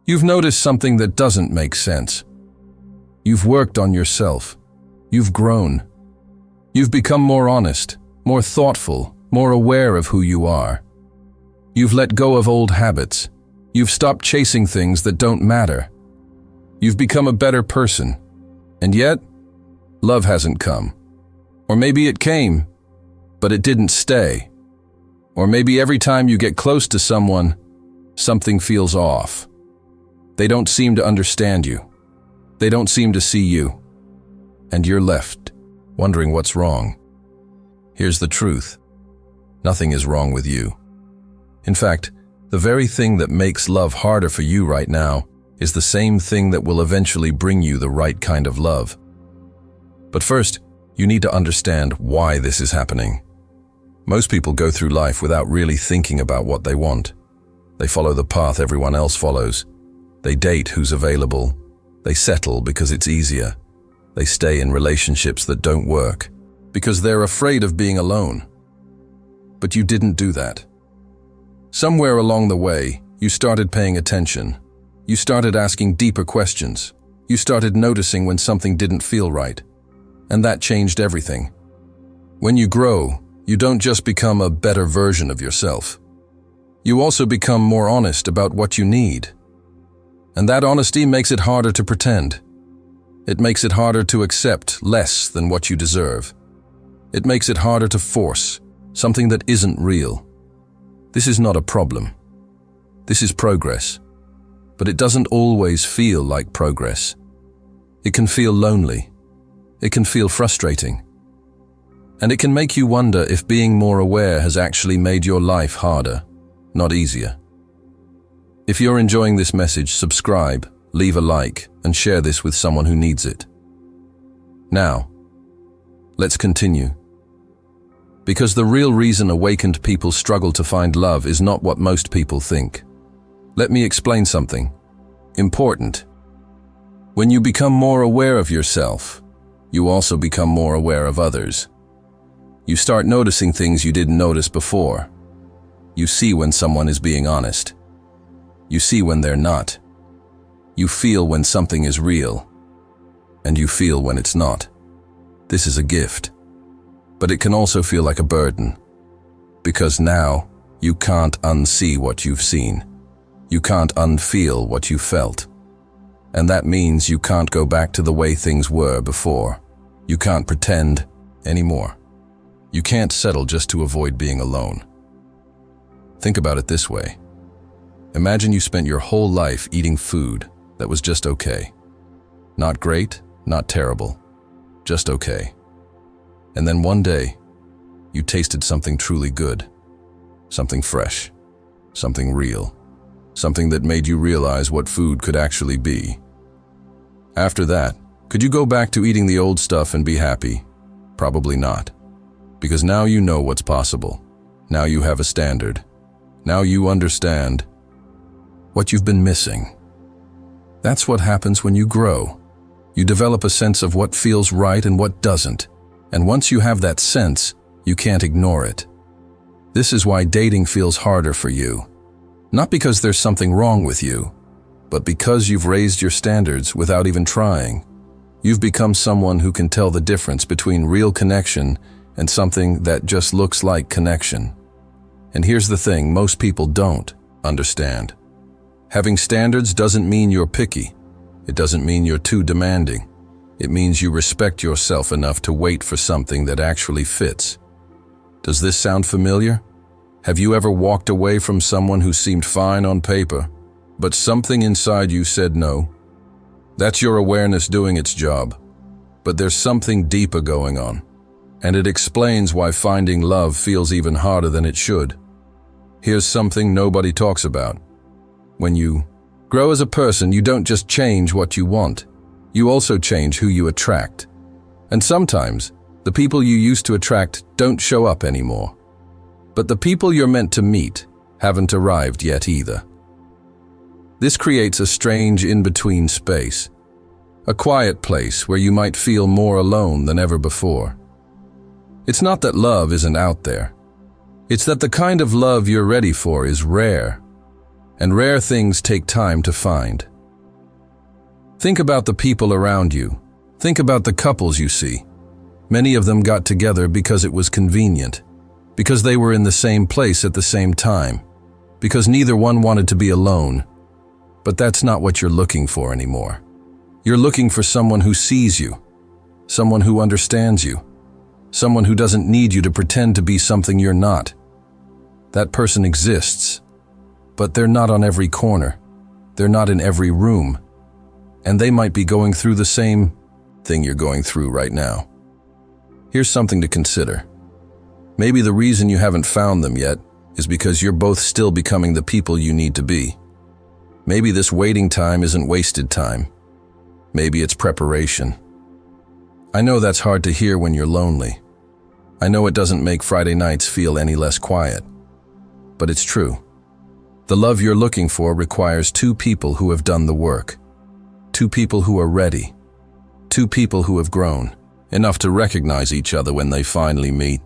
You've noticed something that doesn't make sense. You've worked on yourself. You've grown. You've become more honest, more thoughtful, more aware of who you are. You've let go of old habits. You've stopped chasing things that don't matter. You've become a better person. And yet, love hasn't come. Or maybe it came, but it didn't stay. Or maybe every time you get close to someone, something feels off. They don't seem to understand you. They don't seem to see you. And you're left, wondering what's wrong. Here's the truth. Nothing is wrong with you. In fact, the very thing that makes love harder for you right now is the same thing that will eventually bring you the right kind of love. But first, you need to understand why this is happening. Most people go through life without really thinking about what they want. They follow the path everyone else follows. They date who's available. They settle because it's easier. They stay in relationships that don't work because they're afraid of being alone. But you didn't do that. Somewhere along the way, you started paying attention. You started asking deeper questions. You started noticing when something didn't feel right. And that changed everything. When you grow, you don't just become a better version of yourself. You also become more honest about what you need. And that honesty makes it harder to pretend. It makes it harder to accept less than what you deserve. It makes it harder to force something that isn't real. This is not a problem. This is progress. But it doesn't always feel like progress. It can feel lonely. It can feel frustrating. And it can make you wonder if being more aware has actually made your life harder, not easier. If you're enjoying this message, subscribe, leave a like, and share this with someone who needs it. Now, let's continue. Because the real reason awakened people struggle to find love is not what most people think. Let me explain something important. When you become more aware of yourself, you also become more aware of others. You start noticing things you didn't notice before. You see when someone is being honest. You see when they're not. You feel when something is real. And you feel when it's not. This is a gift. But it can also feel like a burden. Because now, you can't unsee what you've seen. You can't unfeel what you felt. And that means you can't go back to the way things were before. You can't pretend anymore. You can't settle just to avoid being alone. Think about it this way. Imagine you spent your whole life eating food that was just okay. Not great, not terrible, just okay. And then one day, you tasted something truly good, something fresh, something real, something that made you realize what food could actually be. After that, could you go back to eating the old stuff and be happy? Probably not. Because now you know what's possible. Now you have a standard. Now you understand what you've been missing. That's what happens when you grow. You develop a sense of what feels right and what doesn't. And once you have that sense, you can't ignore it. This is why dating feels harder for you. Not because there's something wrong with you, but because you've raised your standards without even trying. You've become someone who can tell the difference between real connection and something that just looks like connection. And here's the thing most people don't understand. Having standards doesn't mean you're picky. It doesn't mean you're too demanding. It means you respect yourself enough to wait for something that actually fits. Does this sound familiar? Have you ever walked away from someone who seemed fine on paper, but something inside you said no? That's your awareness doing its job. But there's something deeper going on, and it explains why finding love feels even harder than it should. Here's something nobody talks about. When you grow as a person, you don't just change what you want. You also change who you attract. And sometimes, the people you used to attract don't show up anymore. But the people you're meant to meet haven't arrived yet either. This creates a strange in-between space, a quiet place where you might feel more alone than ever before. It's not that love isn't out there. It's that the kind of love you're ready for is rare. and rare things take time to find. Think about the people around you. Think about the couples you see. Many of them got together because it was convenient, because they were in the same place at the same time, because neither one wanted to be alone. But that's not what you're looking for anymore. You're looking for someone who sees you, someone who understands you, someone who doesn't need you to pretend to be something you're not. That person exists, but they're not on every corner. They're not in every room. And they might be going through the same thing you're going through right now. Here's something to consider. Maybe the reason you haven't found them yet is because you're both still becoming the people you need to be. Maybe this waiting time isn't wasted time. Maybe it's preparation. I know that's hard to hear when you're lonely. I know it doesn't make Friday nights feel any less quiet. But it's true. The love you're looking for requires two people who have done the work. Two people who are ready. Two people who have grown enough to recognize each other when they finally meet.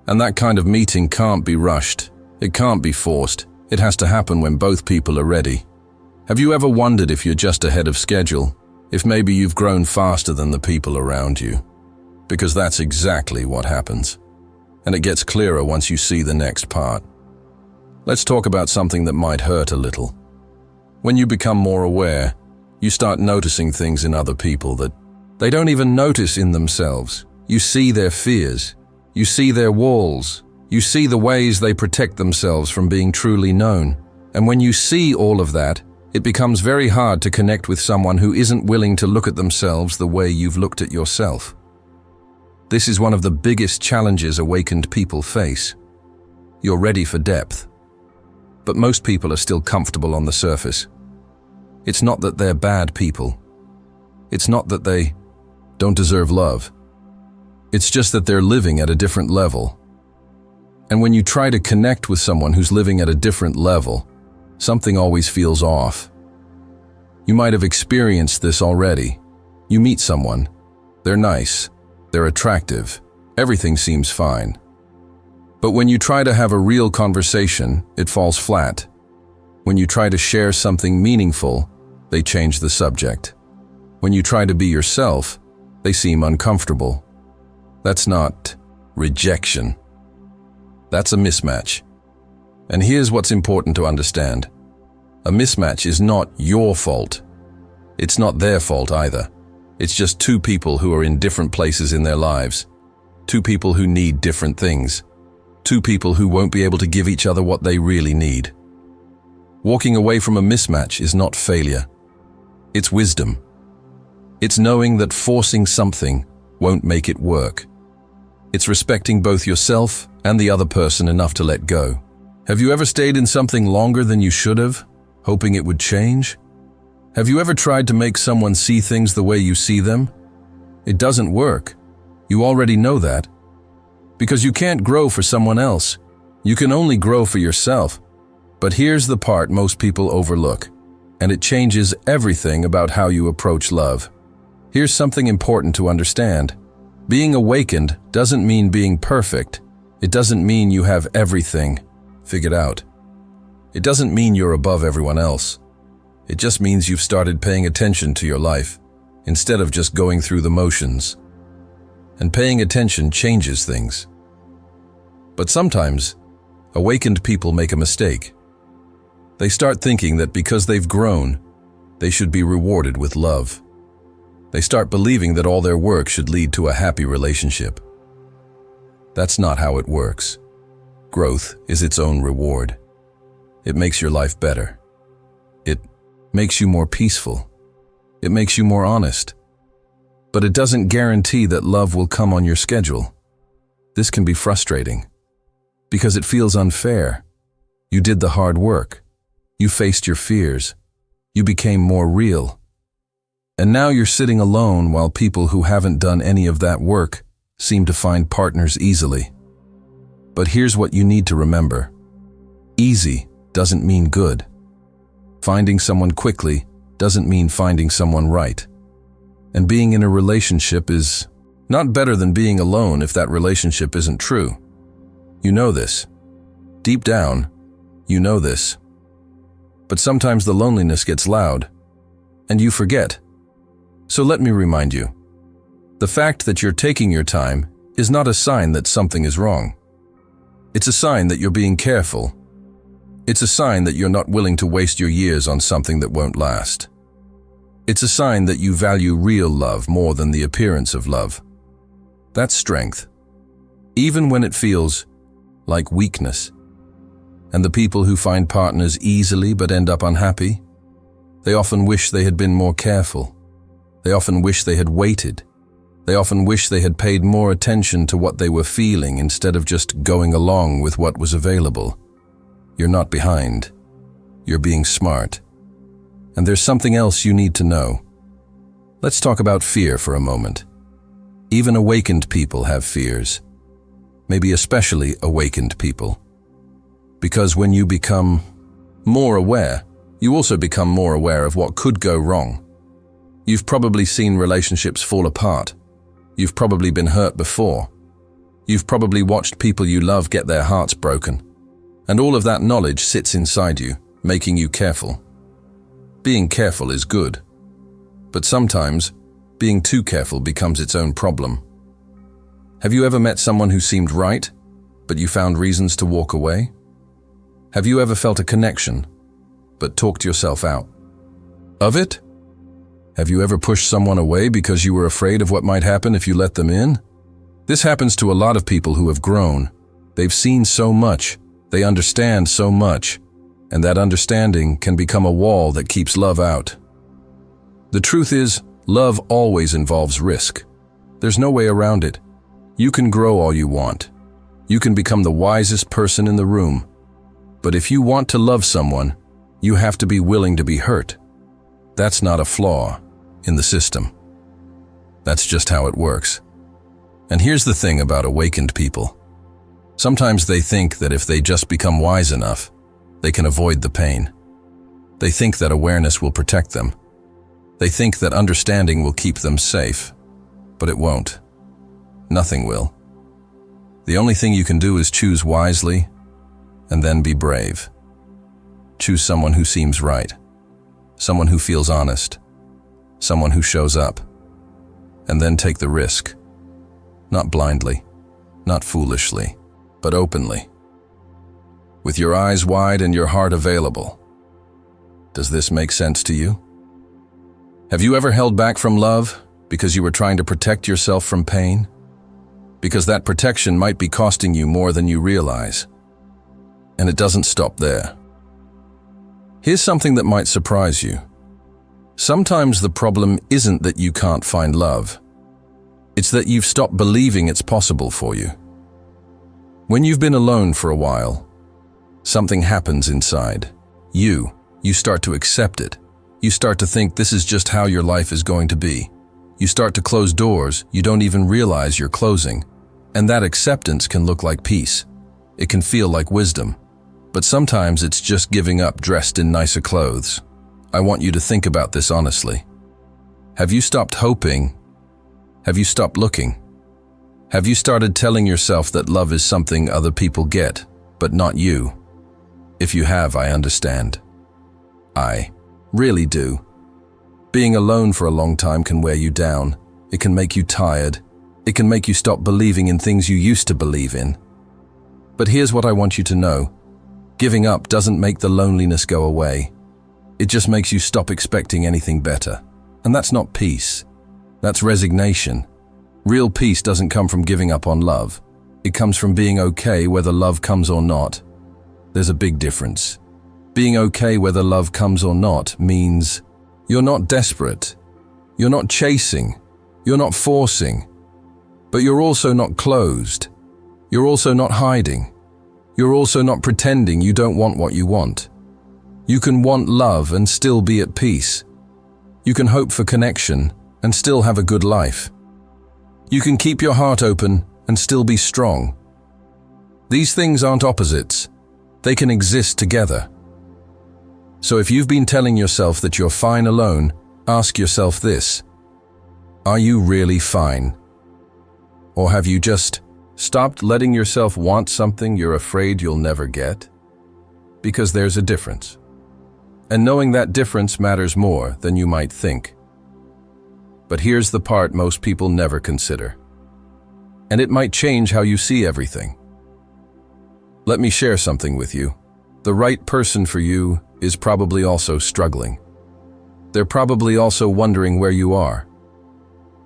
And that kind of meeting can't be rushed. It can't be forced. It has to happen when both people are ready. Have you ever wondered if you're just ahead of schedule? If maybe you've grown faster than the people around you? Because that's exactly what happens. And it gets clearer once you see the next part. Let's talk about something that might hurt a little. When you become more aware, you start noticing things in other people that they don't even notice in themselves. You see their fears. You see their walls. You see the ways they protect themselves from being truly known. And when you see all of that, it becomes very hard to connect with someone who isn't willing to look at themselves the way you've looked at yourself. This is one of the biggest challenges awakened people face. You're ready for depth. But most people are still comfortable on the surface. It's not that they're bad people. It's not that they don't deserve love. It's just that they're living at a different level. And when you try to connect with someone who's living at a different level, something always feels off. You might have experienced this already. You meet someone. They're nice. They're attractive. Everything seems fine. But when you try to have a real conversation, it falls flat. When you try to share something meaningful, they change the subject. When you try to be yourself, they seem uncomfortable. That's not rejection. That's a mismatch. And here's what's important to understand. A mismatch is not your fault. It's not their fault either. It's just two people who are in different places in their lives. Two people who need different things. Two people who won't be able to give each other what they really need. Walking away from a mismatch is not failure. It's wisdom. It's knowing that forcing something won't make it work. It's respecting both yourself and the other person enough to let go. Have you ever stayed in something longer than you should have, hoping it would change? Have you ever tried to make someone see things the way you see them? It doesn't work. You already know that. Because you can't grow for someone else. You can only grow for yourself. But here's the part most people overlook, and it changes everything about how you approach love. Here's something important to understand. Being awakened doesn't mean being perfect. It doesn't mean you have everything figured out. It doesn't mean you're above everyone else. It just means you've started paying attention to your life, instead of just going through the motions. And paying attention changes things. But sometimes, awakened people make a mistake. They start thinking that because they've grown, they should be rewarded with love. They start believing that all their work should lead to a happy relationship. That's not how it works. Growth is its own reward. It makes your life better. It makes you more peaceful. It makes you more honest. But it doesn't guarantee that love will come on your schedule. This can be frustrating, because it feels unfair. You did the hard work. You faced your fears. You became more real. And now you're sitting alone while people who haven't done any of that work seem to find partners easily. But here's what you need to remember. Easy doesn't mean good. Finding someone quickly doesn't mean finding someone right. And being in a relationship is not better than being alone if that relationship isn't true. You know this. Deep down, you know this. But sometimes the loneliness gets loud, and you forget. So let me remind you, the fact that you're taking your time is not a sign that something is wrong. It's a sign that you're being careful. It's a sign that you're not willing to waste your years on something that won't last. It's a sign that you value real love more than the appearance of love. That's strength, even when it feels like weakness. And the people who find partners easily but end up unhappy, they often wish they had been more careful. They often wish they had waited. They often wish they had paid more attention to what they were feeling instead of just going along with what was available. You're not behind. You're being smart. And there's something else you need to know. Let's talk about fear for a moment. Even awakened people have fears. Maybe especially awakened people. Because when you become more aware, you also become more aware of what could go wrong. You've probably seen relationships fall apart. You've probably been hurt before. You've probably watched people you love get their hearts broken. And all of that knowledge sits inside you, making you careful. Being careful is good. But sometimes, being too careful becomes its own problem. Have you ever met someone who seemed right, but you found reasons to walk away? Have you ever felt a connection, but talked yourself out of it? Have you ever pushed someone away because you were afraid of what might happen if you let them in? This happens to a lot of people who have grown. They've seen so much, they understand so much, and that understanding can become a wall that keeps love out. The truth is, love always involves risk. There's no way around it. You can grow all you want. You can become the wisest person in the room. But if you want to love someone, you have to be willing to be hurt. That's not a flaw in the system. That's just how it works. And here's the thing about awakened people. Sometimes they think that if they just become wise enough, they can avoid the pain. They think that awareness will protect them. They think that understanding will keep them safe. But it won't. Nothing will. The only thing you can do is choose wisely and then be brave. Choose someone who seems right. Someone who feels honest. Someone who shows up. And then take the risk. Not blindly, not foolishly, but openly. With your eyes wide and your heart available. Does this make sense to you? Have you ever held back from love because you were trying to protect yourself from pain? Because that protection might be costing you more than you realize. And it doesn't stop there. Here's something that might surprise you. Sometimes the problem isn't that you can't find love. It's that you've stopped believing it's possible for you. When you've been alone for a while, something happens inside. You start to accept it. You start to think this is just how your life is going to be. You start to close doors you don't even realize you're closing. And that acceptance can look like peace. It can feel like wisdom. But sometimes it's just giving up dressed in nicer clothes. I want you to think about this honestly. Have you stopped hoping? Have you stopped looking? Have you started telling yourself that love is something other people get, but not you? If you have, I understand. I really do. Being alone for a long time can wear you down. It can make you tired. It can make you stop believing in things you used to believe in. But here's what I want you to know. Giving up doesn't make the loneliness go away. It just makes you stop expecting anything better. And that's not peace. That's resignation. Real peace doesn't come from giving up on love. It comes from being okay whether love comes or not. There's a big difference. Being okay whether love comes or not means you're not desperate. You're not chasing. You're not forcing. But you're also not closed. You're also not hiding. You're also not pretending you don't want what you want. You can want love and still be at peace. You can hope for connection and still have a good life. You can keep your heart open and still be strong. These things aren't opposites. They can exist together. So if you've been telling yourself that you're fine alone, ask yourself this. Are you really fine? Or have you just stopped letting yourself want something you're afraid you'll never get? Because there's a difference. And knowing that difference matters more than you might think. But here's the part most people never consider. And it might change how you see everything. Let me share something with you. The right person for you is probably also struggling. They're probably also wondering where you are.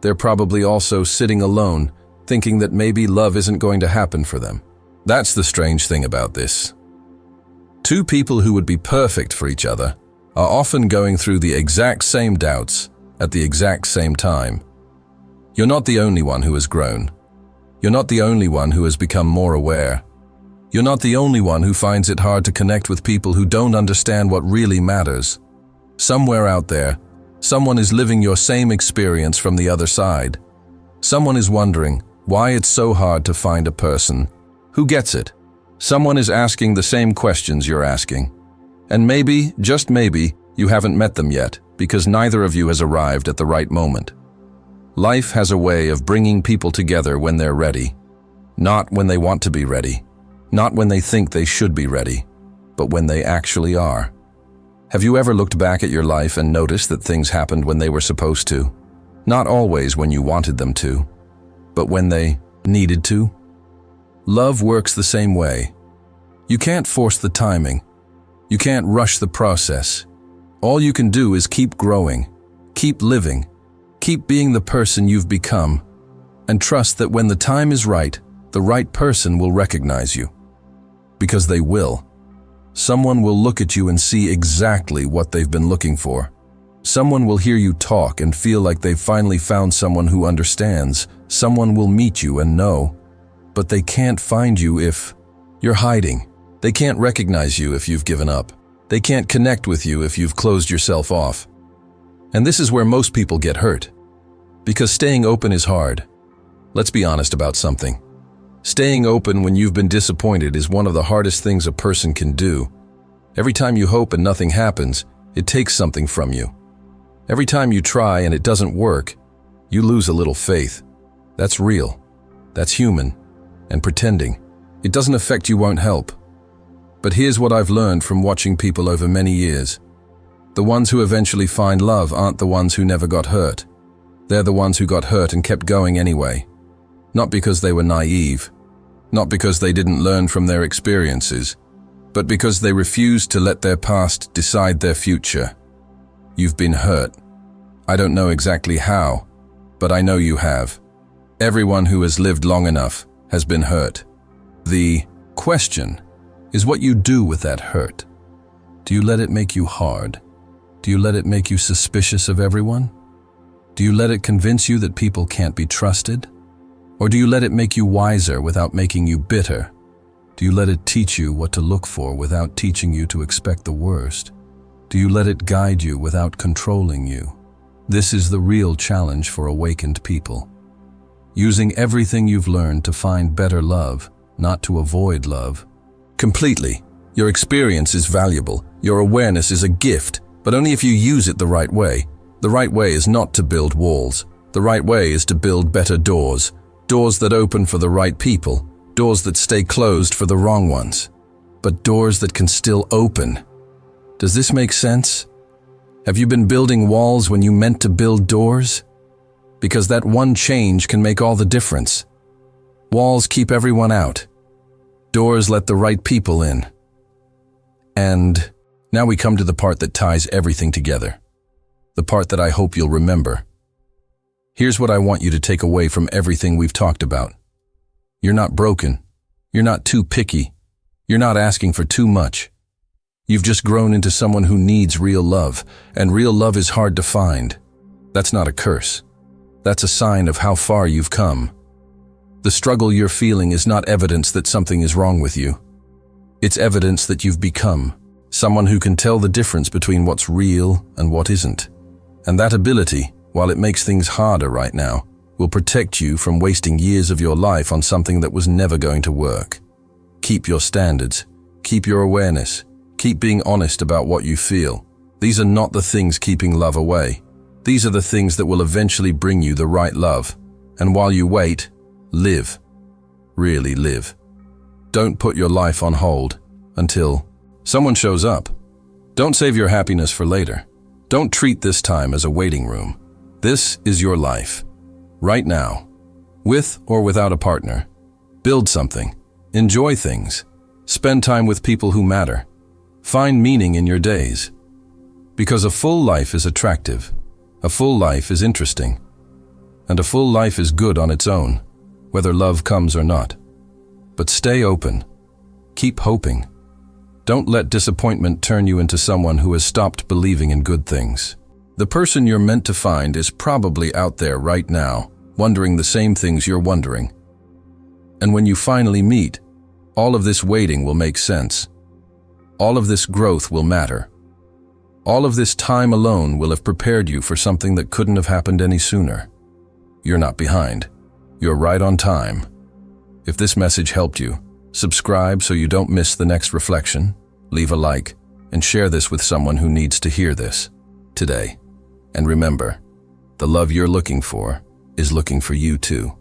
They're probably also sitting alone, thinking that maybe love isn't going to happen for them. That's the strange thing about this. Two people who would be perfect for each other are often going through the exact same doubts at the exact same time. You're not the only one who has grown. You're not the only one who has become more aware. You're not the only one who finds it hard to connect with people who don't understand what really matters. Somewhere out there, someone is living your same experience from the other side. Someone is wondering why it's so hard to find a person who gets it. Someone is asking the same questions you're asking. And maybe, just maybe, you haven't met them yet because neither of you has arrived at the right moment. Life has a way of bringing people together when they're ready. Not when they want to be ready. Not when they think they should be ready, but when they actually are. Have you ever looked back at your life and noticed that things happened when they were supposed to? Not always when you wanted them to, but when they needed to? Love works the same way. You can't force the timing. You can't rush the process. All you can do is keep growing, keep living, keep being the person you've become, and trust that when the time is right, the right person will recognize you. Because they will. Someone will look at you and see exactly what they've been looking for. Someone will hear you talk and feel like they've finally found someone who understands. Someone will meet you and know. But they can't find you if you're hiding. They can't recognize you if you've given up. They can't connect with you if you've closed yourself off. And this is where most people get hurt. Because staying open is hard. Let's be honest about something. Staying open when you've been disappointed is one of the hardest things a person can do. Every time you hope and nothing happens, it takes something from you. Every time you try and it doesn't work, you lose a little faith. That's real. That's human. And pretending. It doesn't affect you won't help. But here's what I've learned from watching people over many years. The ones who eventually find love aren't the ones who never got hurt. They're the ones who got hurt and kept going anyway. Not because they were naive. Not because they didn't learn from their experiences, but because they refused to let their past decide their future. You've been hurt. I don't know exactly how, but I know you have. Everyone who has lived long enough has been hurt. The question is what you do with that hurt. Do you let it make you hard? Do you let it make you suspicious of everyone? Do you let it convince you that people can't be trusted? Or do you let it make you wiser without making you bitter? Do you let it teach you what to look for without teaching you to expect the worst? Do you let it guide you without controlling you? This is the real challenge for awakened people. Using everything you've learned to find better love, not to avoid love. Completely. Your experience is valuable. Your awareness is a gift, but only if you use it the right way. The right way is not to build walls. The right way is to build better doors. Doors that open for the right people, doors that stay closed for the wrong ones, but doors that can still open. Does this make sense? Have you been building walls when you meant to build doors? Because that one change can make all the difference. Walls keep everyone out. Doors let the right people in. And now we come to the part that ties everything together. The part that I hope you'll remember. Here's what I want you to take away from everything we've talked about. You're not broken. You're not too picky. You're not asking for too much. You've just grown into someone who needs real love, and real love is hard to find. That's not a curse. That's a sign of how far you've come. The struggle you're feeling is not evidence that something is wrong with you. It's evidence that you've become someone who can tell the difference between what's real and what isn't. And that ability, while it makes things harder right now, will protect you from wasting years of your life on something that was never going to work. Keep your standards. Keep your awareness. Keep being honest about what you feel. These are not the things keeping love away. These are the things that will eventually bring you the right love. And while you wait, live. Really live. Don't put your life on hold until someone shows up. Don't save your happiness for later. Don't treat this time as a waiting room. This is your life. Right now. With or without a partner. Build something. Enjoy things. Spend time with people who matter. Find meaning in your days. Because a full life is attractive. A full life is interesting. And a full life is good on its own, whether love comes or not. But stay open. Keep hoping. Don't let disappointment turn you into someone who has stopped believing in good things. The person you're meant to find is probably out there right now, wondering the same things you're wondering. And when you finally meet, all of this waiting will make sense. All of this growth will matter. All of this time alone will have prepared you for something that couldn't have happened any sooner. You're not behind. You're right on time. If this message helped you, subscribe so you don't miss the next reflection, leave a like, and share this with someone who needs to hear this today. And remember, the love you're looking for is looking for you too.